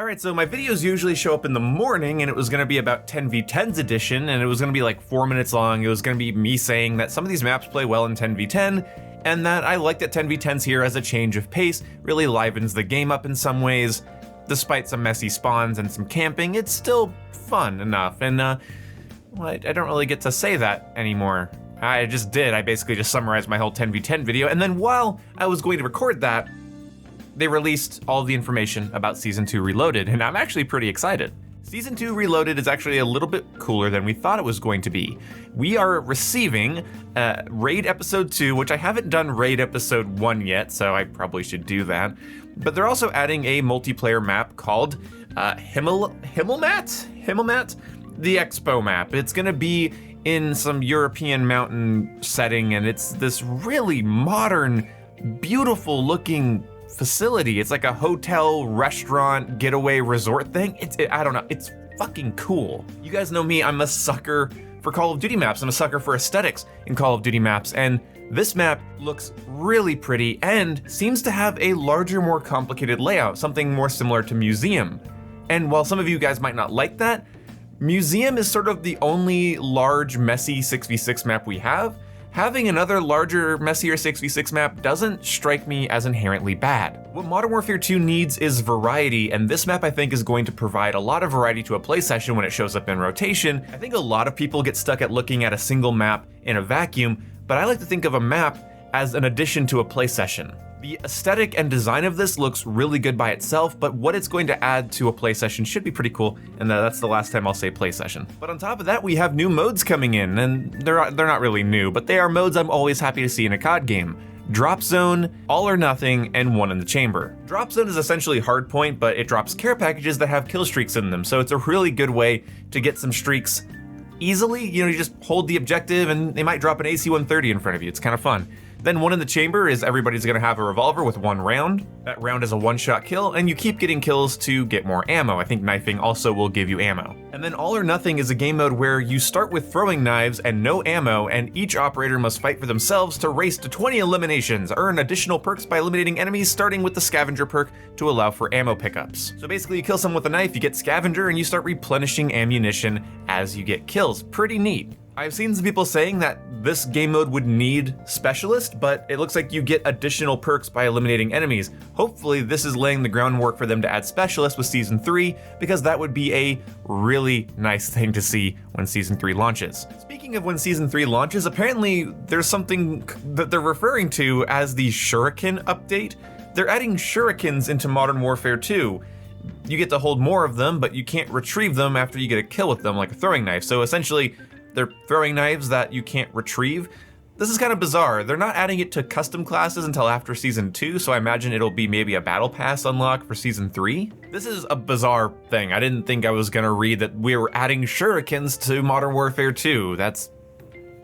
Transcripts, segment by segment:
Alright, so my videos usually show up in the morning, and it was going to be about 10v10's edition, and it was going to be like 4 minutes long. It was going to be me saying that some of these maps play well in 10v10, and that I like that 10v10's here as a change of pace, really livens the game up in some ways. Despite some messy spawns and some camping, it's still fun enough, and well, I don't really get to say that anymore. I just did. I basically just summarized my whole 10v10 video, and then while I was going to record that, they released all the information about Season 2 Reloaded, and I'm actually pretty excited. Season 2 Reloaded is actually a little bit cooler than we thought it was going to be. We are receiving Raid Episode 2, which I haven't done Raid Episode 1 yet, so I probably should do that. But they're also adding a multiplayer map called Himmelmat? The Expo map. It's gonna be in some European mountain setting, and it's this really modern, beautiful looking facility. It's like a hotel, restaurant, getaway resort thing. I don't know, it's fucking cool. You guys know me, I'm a sucker for Call of Duty maps. I'm a sucker for aesthetics in Call of Duty maps, and this map looks really pretty and seems to have a larger, more complicated layout, something more similar to Museum. And while some of you guys might not like that, Museum is sort of the only large, messy 6v6 map we have. Having another larger, messier 6v6 map doesn't strike me as inherently bad. What Modern Warfare 2 needs is variety, and this map I think is going to provide a lot of variety to a play session when it shows up in rotation. I think a lot of people get stuck at looking at a single map in a vacuum, but I like to think of a map as an addition to a play session. The aesthetic and design of this looks really good by itself, but what it's going to add to a play session should be pretty cool, and that's the last time I'll say play session. But on top of that, we have new modes coming in, and they're not really new, but they are modes I'm always happy to see in a COD game. Drop Zone, All or Nothing, and One in the Chamber. Drop Zone is essentially Hardpoint, but it drops care packages that have kill streaks in them, so it's a really good way to get some streaks easily. You know, you just hold the objective and they might drop an AC-130 in front of you. It's kind of fun. Then One in the Chamber is everybody's gonna have a revolver with one round. That round is a one-shot kill, and you keep getting kills to get more ammo. I think knifing also will give you ammo. And then All or Nothing is a game mode where you start with throwing knives and no ammo, and each operator must fight for themselves to race to 20 eliminations, earn additional perks by eliminating enemies, starting with the Scavenger perk to allow for ammo pickups. So basically you kill someone with a knife, you get Scavenger, and you start replenishing ammunition as you get kills. Pretty neat. I've seen some people saying that this game mode would need Specialist, but it looks like you get additional perks by eliminating enemies. Hopefully this is laying the groundwork for them to add Specialist with Season 3, because that would be a really nice thing to see when Season 3 launches. Speaking of when Season 3 launches, apparently there's something that they're referring to as the Shuriken update. They're adding Shurikens into Modern Warfare 2. You get to hold more of them, but you can't retrieve them after you get a kill with them, like a throwing knife. So essentially, they're throwing knives that you can't retrieve. This is kind of bizarre. They're not adding it to custom classes until after Season 2, so I imagine it'll be maybe a Battle Pass unlock for Season 3. This is a bizarre thing. I didn't think I was gonna read that we were adding Shurikens to Modern Warfare 2. That's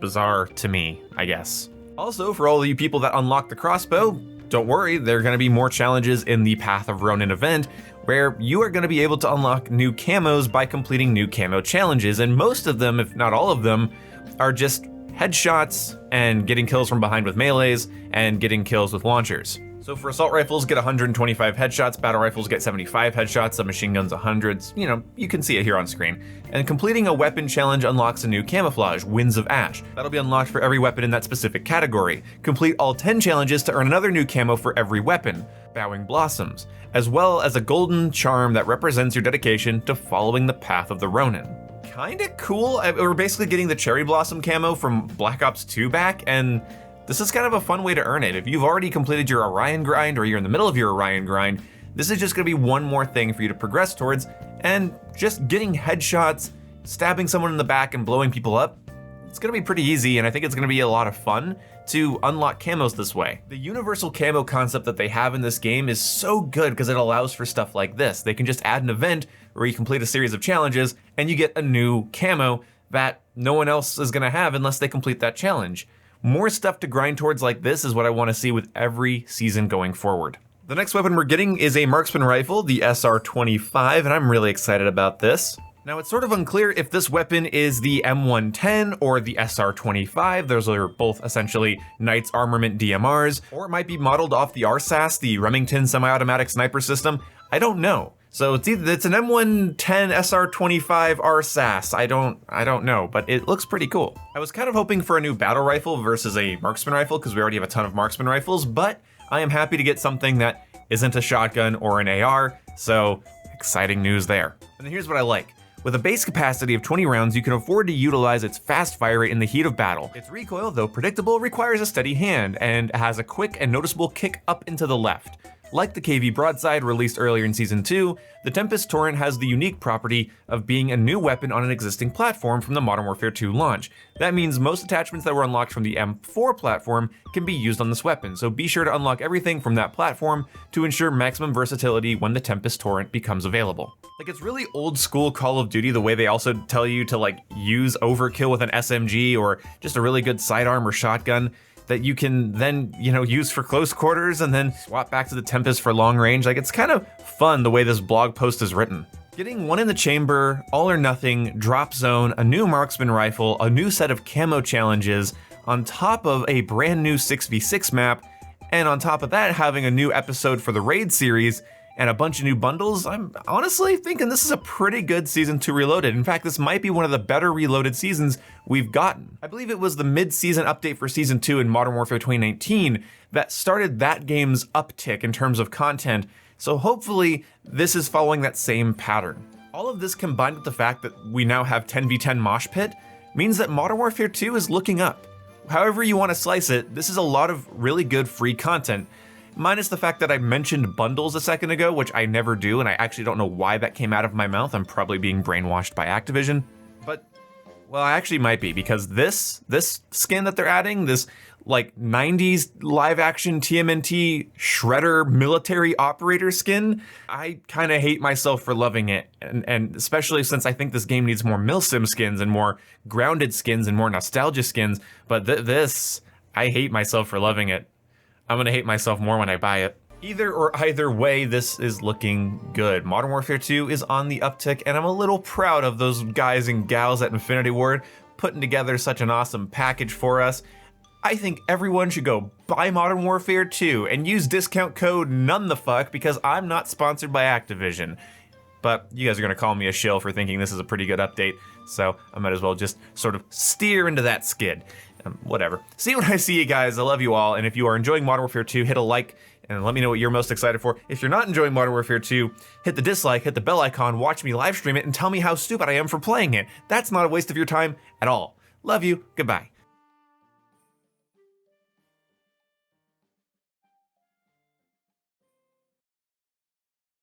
bizarre to me, I guess. Also, for all of you people that unlock the crossbow, don't worry, there are gonna be more challenges in the Path of Ronin event, where you are going to be able to unlock new camos by completing new camo challenges, and most of them, if not all of them, are just headshots and getting kills from behind with melees and getting kills with launchers. So for assault rifles, get 125 headshots, battle rifles get 75 headshots, submachine guns 100s, you know, you can see it here on screen. And completing a weapon challenge unlocks a new camouflage, Winds of Ash. That'll be unlocked for every weapon in that specific category. Complete all 10 challenges to earn another new camo for every weapon, Bowing Blossoms, as well as a golden charm that represents your dedication to following the path of the Ronin. Kinda cool. We're basically getting the Cherry Blossom camo from Black Ops 2 back, and this is kind of a fun way to earn it. If you've already completed your Orion grind, or you're in the middle of your Orion grind, this is just gonna be one more thing for you to progress towards, and just getting headshots, stabbing someone in the back and blowing people up, it's gonna be pretty easy, and I think it's gonna be a lot of fun to unlock camos this way. The universal camo concept that they have in this game is so good because it allows for stuff like this. They can just add an event where you complete a series of challenges and you get a new camo that no one else is gonna have unless they complete that challenge. More stuff to grind towards like this is what I want to see with every season going forward. The next weapon we're getting is a marksman rifle, the SR-25, and I'm really excited about this. Now it's sort of unclear if this weapon is the M110 or the SR-25, those are both essentially Knight's Armament DMRs, or it might be modeled off the RSAS, the Remington semi-automatic sniper system. I don't know. So it's an M110 SR25 RSAS. I don't know, but it looks pretty cool. I was kind of hoping for a new battle rifle versus a marksman rifle because we already have a ton of marksman rifles, but I am happy to get something that isn't a shotgun or an AR, so exciting news there. And then here's what I like. With a base capacity of 20 rounds, you can afford to utilize its fast fire rate in the heat of battle. Its recoil, though predictable, requires a steady hand and has a quick and noticeable kick up and to the left. Like the KV Broadside released earlier in Season 2, the Tempest Torrent has the unique property of being a new weapon on an existing platform from the Modern Warfare 2 launch. That means most attachments that were unlocked from the M4 platform can be used on this weapon, so be sure to unlock everything from that platform to ensure maximum versatility when the Tempest Torrent becomes available. Like, it's really old school Call of Duty the way they also tell you to like use overkill with an SMG or just a really good sidearm or shotgun that you can then, use for close quarters and then swap back to the Tempest for long range. Like, it's kind of fun the way this blog post is written. Getting one in the chamber, all or nothing, drop zone, a new marksman rifle, a new set of camo challenges, on top of a brand new 6v6 map, and on top of that having a new episode for the Raid series, and a bunch of new bundles, I'm honestly thinking this is a pretty good Season 2 Reloaded. In fact, this might be one of the better Reloaded seasons we've gotten. I believe it was the mid-season update for Season 2 in Modern Warfare 2019 that started that game's uptick in terms of content, so hopefully this is following that same pattern. All of this combined with the fact that we now have 10v10 Mosh Pit means that Modern Warfare 2 is looking up. However you want to slice it, this is a lot of really good free content. Minus the fact that I mentioned bundles a second ago, which I never do, and I actually don't know why that came out of my mouth. I'm probably being brainwashed by Activision. But, well, I actually might be, because this skin that they're adding, this like 90s live action TMNT Shredder military operator skin, I kind of hate myself for loving it. And especially since I think this game needs more milsim skins and more grounded skins and more nostalgia skins. But this, I hate myself for loving it. I'm gonna hate myself more when I buy it. Either way, this is looking good. Modern Warfare 2 is on the uptick, and I'm a little proud of those guys and gals at Infinity Ward putting together such an awesome package for us. I think everyone should go buy Modern Warfare 2 and use discount code NONETHEFUCK because I'm not sponsored by Activision. But you guys are gonna call me a shill for thinking this is a pretty good update, so I might as well just sort of steer into that skid. Whatever. See you when I see you guys. I love you all. And if you are enjoying Modern Warfare 2, hit a like and let me know what you're most excited for. If you're not enjoying Modern Warfare 2, hit the dislike, hit the bell icon, watch me live stream it, and tell me how stupid I am for playing it. That's not a waste of your time at all. Love you. Goodbye.